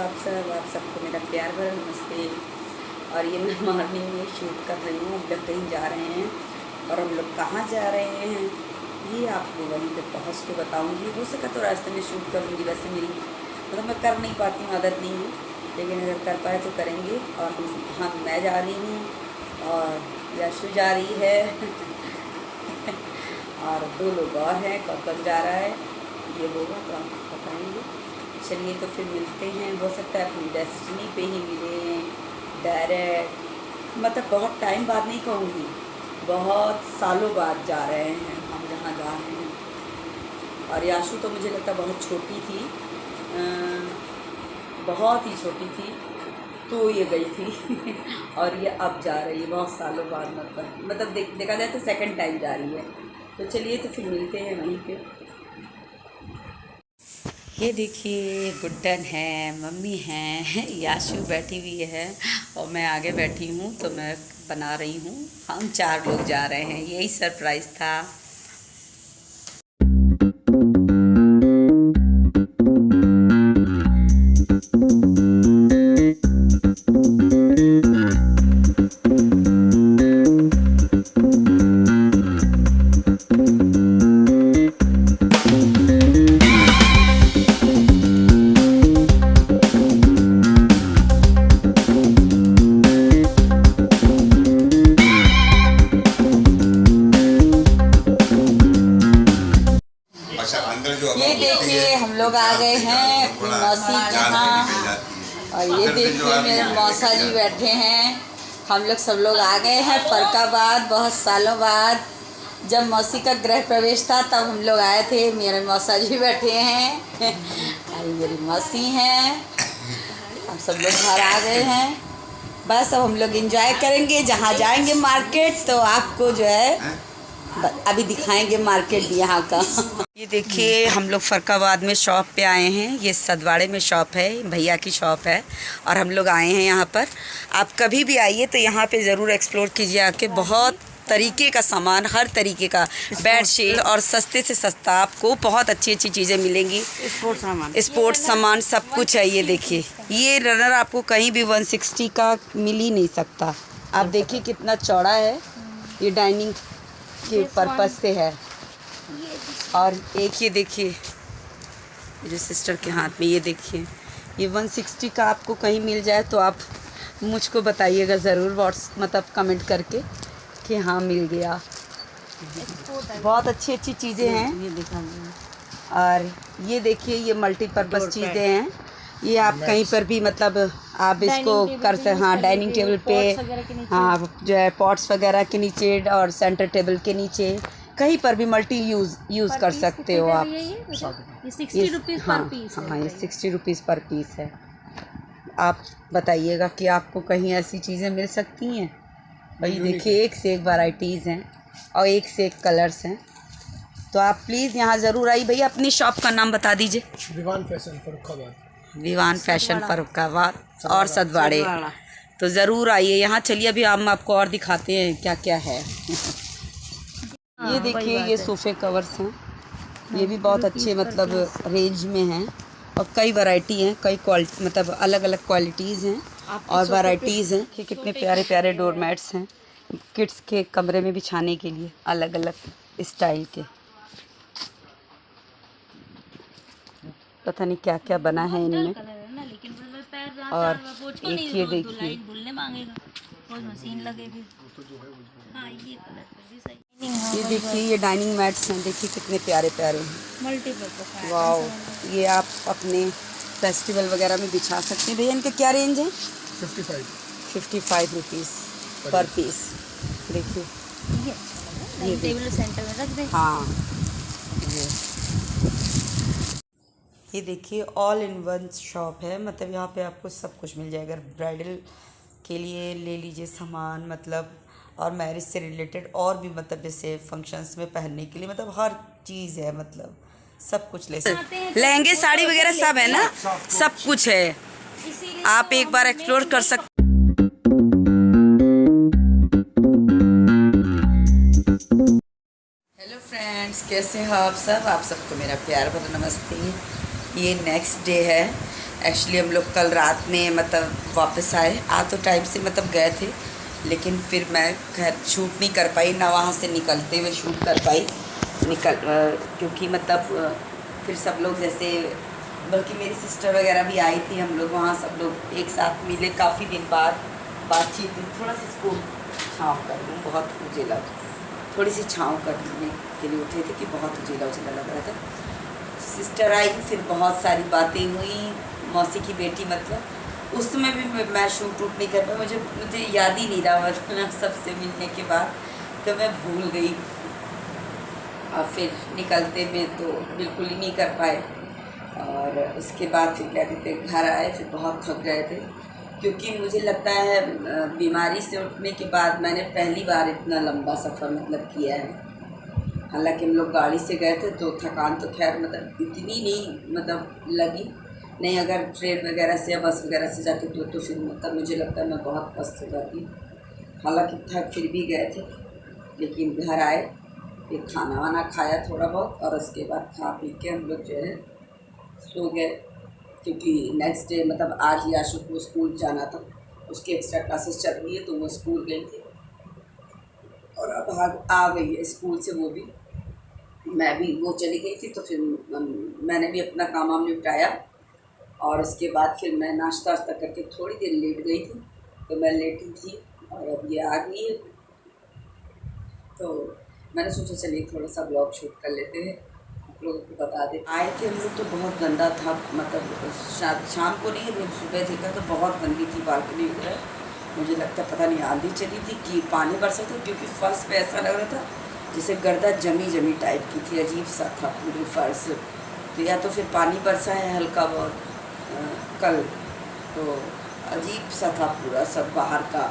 आप सबको मेरा प्यार भरा नमस्ते। और ये मैं मॉर्निंग में शूट कर रही हूँ। हम लोग कहीं जा रहे हैं और हम लोग कहाँ जा रहे हैं ये आपको वहीं पे पहुँच के बताऊँगी। हो सका तो रास्ते में शूट करूँगी। वैसे मेरी मतलब मैं कर नहीं पाती हूँ, आदत नहीं है, लेकिन अगर कर पाए तो करेंगे। और मैं जा रही हूँ और यशु जा रही है और 2 लोग और हैं। कौतम जा रहा है, ये होगा तो आपको बताएंगे। चलिए तो फिर मिलते हैं। हो सकता है अपनी डेस्टिनी पे ही मिले डायरेक्ट, मतलब बहुत टाइम बाद नहीं कहूँगी, बहुत सालों बाद जा रहे हैं हम जहाँ जा रहे हैं। और याशु तो मुझे लगता बहुत छोटी थी, बहुत ही छोटी थी तो ये गई थी और ये अब जा रही है बहुत सालों बाद। मतलब देखा जाए तो सेकंड टाइम जा रही है। तो चलिए तो फिर मिलते हैं वहीं पे। ये देखिए गुड्डन है, मम्मी हैं, याशु बैठी हुई है और मैं आगे बैठी हूँ। तो मैं बना रही हूँ। हम 4 लोग जा रहे हैं, यही सरप्राइज़ था। ये देखिए हम लोग आ गए हैं अपनी मौसी के यहाँ। और ये देखिए मेरे मौसा जी बैठे हैं। हम लोग सब लोग आ गए हैं फरकाबाद। बहुत सालों बाद जब मौसी का गृह प्रवेश था तब हम लोग आए थे। मेरे मौसा जी बैठे हैं और मेरी मौसी हैं। हम सब लोग घर आ गए हैं। बस अब हम लोग एंजॉय करेंगे। जहाँ जाएंगे मार्केट तो आपको जो है अभी दिखाएंगे मार्केट भी यहाँ का। ये देखिए हम लोग फरकाबाद में शॉप पे आए हैं। ये सदवाड़े में शॉप है, भैया की शॉप है और हम लोग आए हैं यहाँ पर। आप कभी भी आइए तो यहाँ पे ज़रूर एक्सप्लोर कीजिए आके। बहुत तरीके का सामान, हर तरीके का बेडशीट और सस्ते से सस्ता आपको बहुत अच्छी अच्छी चीज़ें मिलेंगी। स्पोर्ट्स सामान सब कुछ है। ये देखिए ये रनर आपको कहीं भी 160 का मिल ही नहीं सकता। आप देखिए कितना चौड़ा है, ये डाइनिंग के पर्पस से है। और एक ये देखिए मेरे सिस्टर के हाथ में, ये देखिए ये 160 का आपको कहीं मिल जाए तो आप मुझको बताइएगा ज़रूर मतलब कमेंट करके कि हाँ मिल गया। बहुत अच्छी अच्छी चीज़ें हैं। ये दिखा। और ये देखिए ये मल्टीपर्पज़ चीज़ें हैं। ये आप कहीं पर भी मतलब आप इसको कर सकते। हाँ डाइनिंग टेबल पे, हाँ जो है पॉट्स वगैरह के नीचे और सेंटर टेबल के नीचे कहीं पर भी मल्टी यूज़ कर सकते हो आप। ये 60 रुपीज़ पर पीस है। हाँ ये 60 रुपीज़ पर पीस है। आप बताइएगा कि आपको कहीं ऐसी चीज़ें मिल सकती हैं। भाई देखिए एक से एक वैराइटीज़ हैं और एक से एक कलर्स हैं। तो आप प्लीज़ यहाँ ज़रूर आइए। भैया अपनी शॉप का नाम बता दीजिए। विवान फैशन फर्रुखाबाद। विवान फैशन फर्रुखाबाद और सदवाड़े। तो ज़रूर आइए यहाँ। चलिए अभी हम आपको और दिखाते हैं क्या क्या है। ये देखिए ये सोफ़े कवर्स हैं। ये भी बहुत अच्छे मतलब रेंज में हैं और कई वैरायटी हैं, कई क्वालिटी मतलब अलग अलग क्वालिटीज़ हैं और वैराइटीज़ हैं कि कितने प्यारे प्यारे डोरमैट्स हैं किड्स के कमरे में बिछाने के लिए, अलग अलग स्टाइल के। पता नहीं क्या क्या बना है इनमें। और एक ये देखिए ये देखिए ये डाइनिंग मैट्स हैं। देखिए कितने प्यारे प्यारे हैं। वाओ, ये आप अपने फेस्टिवल वगैरह में बिछा सकते हैं। भैया इनका क्या रेंज है? 55 रुपीज़ पर पीस। देखिए ये टेबल सेंटर में रख दें। हाँ ये देखिए ऑल इन वन शॉप है। मतलब यहाँ पे आपको सब कुछ मिल जाएगा। ब्राइडल के लिए ले लीजिए सामान, मतलब और मैरिज से रिलेटेड और भी मतलब जैसे फंक्शंस में पहनने के लिए मतलब हर चीज़ है। मतलब सब कुछ ले सकते हैं। लहंगे साड़ी वगैरह सब है ना, सब कुछ है। आप एक बार एक्सप्लोर कर सकते। हेलो फ्रेंड्स, कैसे हो आप सब? आप सबको मेरा प्यार भरा नमस्ते। ये नेक्स्ट डे है एक्चुअली हम लोग कल रात में मतलब वापस आए, आ तो टाइम से मतलब गए थे, लेकिन फिर मैं खैर शूट नहीं कर पाई ना, वहाँ से निकलते हुए शूट कर पाई क्योंकि मतलब फिर सब लोग जैसे, बल्कि मेरी सिस्टर वगैरह भी आई थी, हम लोग वहाँ सब लोग एक साथ मिले, काफ़ी दिन बाद बातचीत हुई। थोड़ा सा इसको छाँव कर लूँ, बहुत उजेला, थोड़ी सी छाँव करने के लिए उठे थे कि बहुत उजेला उजेला लग रहा था। सिस्टर आई, फिर बहुत सारी बातें हुई, मौसी की बेटी मतलब, उस समय भी मैं शूट वूट नहीं कर पाई, मुझे याद ही नहीं रहा, वरना सबसे मिलने के बाद तो मैं भूल गई, और फिर निकलते में तो बिल्कुल ही नहीं कर पाए। और उसके बाद फिर क्या कहते हैं, घर आए, फिर बहुत थक गए थे, क्योंकि मुझे लगता है बीमारी से उठने के बाद मैंने पहली बार इतना लंबा सफ़र मतलब किया है। हालांकि हम लोग गाड़ी से गए थे तो थकान तो खैर मतलब इतनी नहीं मतलब लगी, नहीं अगर ट्रेन वगैरह से या बस वगैरह से जाते तो फिर मतलब मुझे लगता है मैं बहुत पस्त हो जाती। हालांकि थक फिर भी गए थे, लेकिन घर आए, फिर खाना वाना खाया थोड़ा बहुत, और उसके बाद खा पी के हम लोग जो है सो गए, क्योंकि नेक्स्ट डे मतलब आज याशु को स्कूल जाना था, उसकी एक्स्ट्रा क्लासेस चल रही है तो वो स्कूल गई थी, और अब आ गई है स्कूल से वो भी, मैं भी, वो चली गई थी, तो फिर मैंने भी अपना काम वाम निपटाया, और उसके बाद फिर मैं नाश्ता वाश्ता करके थोड़ी देर लेट गई थी, तो मैं लेटी थी और अब ये आ गई है, तो मैंने सोचा चलिए थोड़ा सा ब्लॉग शूट कर लेते हैं, आप लोगों को बता दें। आए थे हम लोग तो बहुत गंदा था, मतलब शाम को नहीं, जब सुबह देखा तो बहुत गंदी थी बालकनी वगैरह, मुझे लगता पता नहीं आंधी चली थी कि पानी बरसा था, क्योंकि फर्श पे ऐसा लग रहा था जैसे गर्दा जमी जमी टाइप की थी, अजीब सा था पूरी फर्श, तो या तो फिर पानी बरसा है हल्का बहुत कल, तो अजीब सा था पूरा सब बाहर का,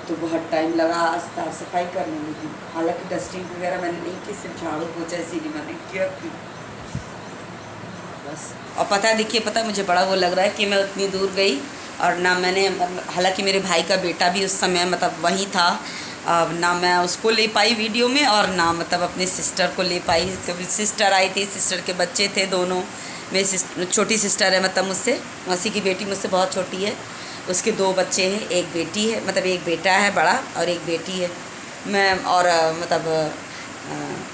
तो बहुत टाइम लगा आज साफ सफाई करने में भी। हालांकि डस्टिंग वगैरह मैंने नहीं की, सिर्फ झाड़ू पोछा इसीलिए मैंने किया बस। और पता है, देखिए पता है मुझे बड़ा वो लग रहा है कि मैं उतनी दूर गई और ना मैंने, हालांकि मेरे भाई का बेटा भी उस समय मतलब वहीं था, ना मैं उसको ले पाई वीडियो में, और ना मतलब अपने सिस्टर को ले पाई, क्योंकि सिस्टर आई थी, सिस्टर के बच्चे थे दोनों, मेरी छोटी सिस्टर है मतलब मुझसे, मौसी की बेटी मुझसे बहुत छोटी है, उसके 2 बच्चे हैं, एक बेटी है, मतलब एक बेटा है बड़ा और एक बेटी है, मैं और मतलब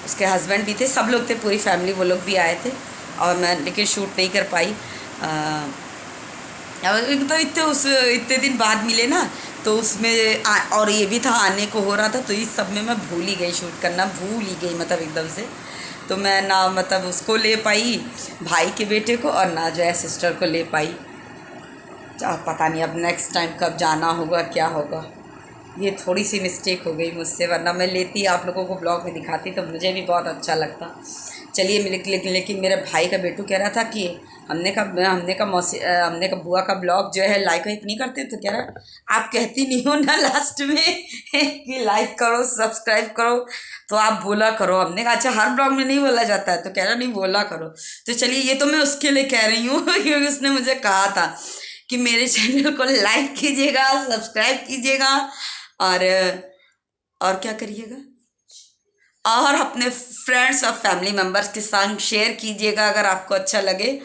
उसके हस्बैंड भी थे, सब लोग थे, पूरी फैमिली वो लोग भी आए थे, और मैं लेकिन शूट नहीं कर पाई। तो इतने दिन बाद मिले ना, तो उसमें और ये भी था आने को हो रहा था, तो इस सब में मैं भूल ही गई, शूट करना भूल ही गई मतलब एकदम से, तो मैं ना मतलब उसको ले पाई भाई के बेटे को, और ना जो है सिस्टर को ले पाई। पता नहीं अब नेक्स्ट टाइम कब जाना होगा क्या होगा, ये थोड़ी सी मिस्टेक हो गई मुझसे, वरना मैं लेती आप लोगों को ब्लॉग में दिखाती तो मुझे भी बहुत अच्छा लगता। चलिए लेकिन मेरे भाई का बेटू कह रहा था कि हमने का बुआ का ब्लॉग जो है लाइक वाइक नहीं करते, तो कह रहा आप कहती नहीं हो ना लास्ट में कि लाइक करो सब्सक्राइब करो, तो आप बोला करो। हमने कहा अच्छा हर ब्लॉग में नहीं बोला जाता है, तो कह रहा नहीं बोला करो। तो चलिए ये तो मैं उसके लिए कह रही हूँ क्योंकि उसने मुझे कहा था कि मेरे चैनल को लाइक कीजिएगा, सब्सक्राइब कीजिएगा, और क्या करिएगा, और अपने फ्रेंड्स और फैमिली मेम्बर्स के साथ शेयर कीजिएगा अगर आपको अच्छा लगे।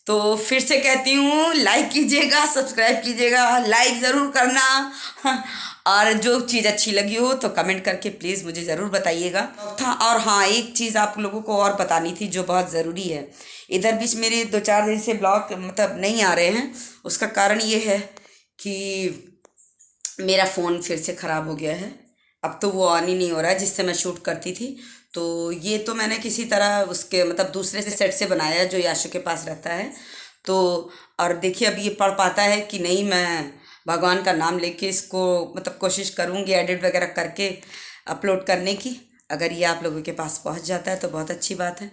तो फिर से कहती हूँ लाइक कीजिएगा, सब्सक्राइब कीजिएगा, लाइक ज़रूर करना, और जो चीज़ अच्छी लगी हो तो कमेंट करके प्लीज़ मुझे ज़रूर बताइएगा। और हाँ, एक चीज़ आप लोगों को और बतानी थी जो बहुत ज़रूरी है, इधर बीच मेरे 2-4 दिन से ब्लॉग मतलब नहीं आ रहे हैं, उसका कारण ये है कि मेरा फ़ोन फिर से ख़राब हो गया है, अब तो वो ऑन ही नहीं हो रहा है जिससे मैं शूट करती थी। तो ये तो मैंने किसी तरह उसके मतलब दूसरे से सेट से बनाया जो याशु के पास रहता है, तो और देखिए अब ये पढ़ पाता है कि नहीं, मैं भगवान का नाम लेके इसको मतलब कोशिश करूँगी एडिट वगैरह करके अपलोड करने की। अगर ये आप लोगों के पास पहुँच जाता है तो बहुत अच्छी बात है।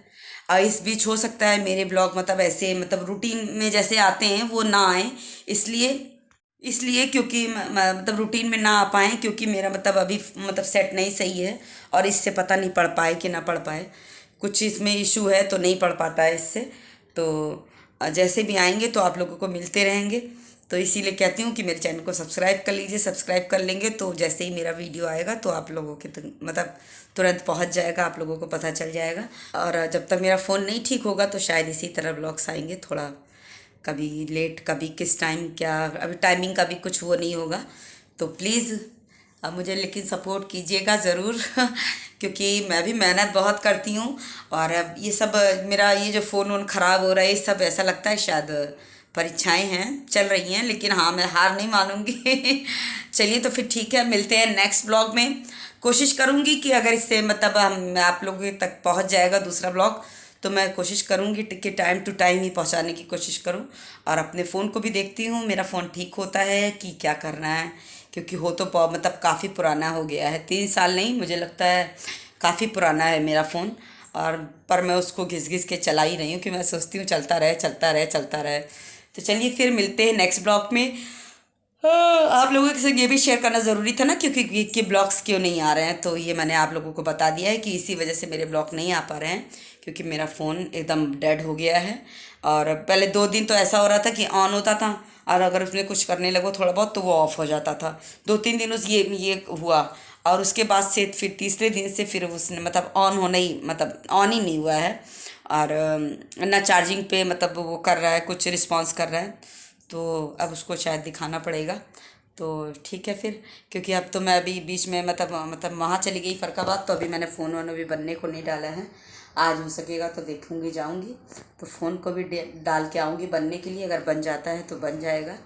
और इस बीच हो सकता है मेरे ब्लॉग मतलब ऐसे मतलब रूटीन में जैसे आते हैं वो ना आए, इसलिए क्योंकि मतलब रूटीन में ना आ पाएँ, क्योंकि मेरा मतलब अभी मतलब सेट नहीं सही है, और इससे पता नहीं पढ़ पाए कि ना पढ़ पाए, कुछ इसमें इशू है तो नहीं पढ़ पाता है इससे। तो जैसे भी आएंगे तो आप लोगों को मिलते रहेंगे, तो इसीलिए कहती हूँ कि मेरे चैनल को सब्सक्राइब कर लीजिए। सब्सक्राइब कर लेंगे तो जैसे ही मेरा वीडियो आएगा तो आप लोगों के मतलब तुरंत पहुँच जाएगा, आप लोगों को पता चल जाएगा। और जब तक मेरा फ़ोन नहीं ठीक होगा तो शायद इसी तरह ब्लॉग्स आएंगे, थोड़ा कभी लेट, कभी किस टाइम, क्या अभी टाइमिंग का भी कुछ वो नहीं होगा। तो प्लीज़ अब मुझे लेकिन सपोर्ट कीजिएगा ज़रूर क्योंकि मैं भी मेहनत बहुत करती हूँ। और अब ये सब मेरा ये जो फ़ोन वोन ख़राब हो रहा है, ये सब ऐसा लगता है शायद परीक्षाएं हैं चल रही हैं, लेकिन हाँ मैं हार नहीं मानूंगी। चलिए तो फिर ठीक है, मिलते हैं नेक्स्ट ब्लॉग में। कोशिश करूँगी कि अगर इससे मतलब मैं आप लोगों तक पहुँच जाएगा दूसरा ब्लॉग, तो मैं कोशिश करूँगी कि टाइम टू टाइम ही पहुँचाने की कोशिश करूँ। और अपने फ़ोन को भी देखती हूँ मेरा फ़ोन ठीक होता है कि क्या करना है, क्योंकि हो तो मतलब काफ़ी पुराना हो गया है, 3 साल नहीं, मुझे लगता है काफ़ी पुराना है मेरा फ़ोन। और पर मैं उसको घिस घिस के चला ही रही हूँ कि मैं सोचती हूँ चलता रहे चलता रहे चलता रहे। तो चलिए फिर मिलते हैं नेक्स्ट ब्लॉग में। आप लोगों के साथ ये भी शेयर करना ज़रूरी था ना, क्योंकि कि ब्लॉग्स क्यों नहीं आ रहे हैं, तो ये मैंने आप लोगों को बता दिया है कि इसी वजह से मेरे ब्लॉग नहीं आ पा रहे हैं, क्योंकि मेरा फ़ोन एकदम डेड हो गया है। और पहले 2 दिन तो ऐसा हो रहा था कि ऑन होता था और अगर उसमें कुछ करने लगो थोड़ा बहुत तो वो ऑफ़ हो जाता था। 2-3 दिन ये हुआ और उसके बाद से फिर तीसरे दिन से फिर उसने मतलब ऑन होना ही मतलब ऑन ही नहीं हुआ है। और ना चार्जिंग पे मतलब वो कर रहा है, कुछ रिस्पॉन्स कर रहा है, तो अब उसको शायद दिखाना पड़ेगा। तो ठीक है फिर, क्योंकि अब तो मैं अभी बीच में मतलब वहाँ चली गई फ़रकाबाद, तो अभी मैंने फ़ोन वोन अभी बनने को नहीं डाला है। आज हो सकेगा तो देखूँगी, जाऊँगी तो फ़ोन को भी डाल के आऊँगी बनने के लिए, अगर बन जाता है तो बन जाएगा।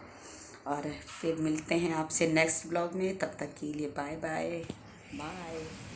और फिर मिलते हैं आपसे नेक्स्ट ब्लॉग में, तब तक के लिए बाय बाय बाय।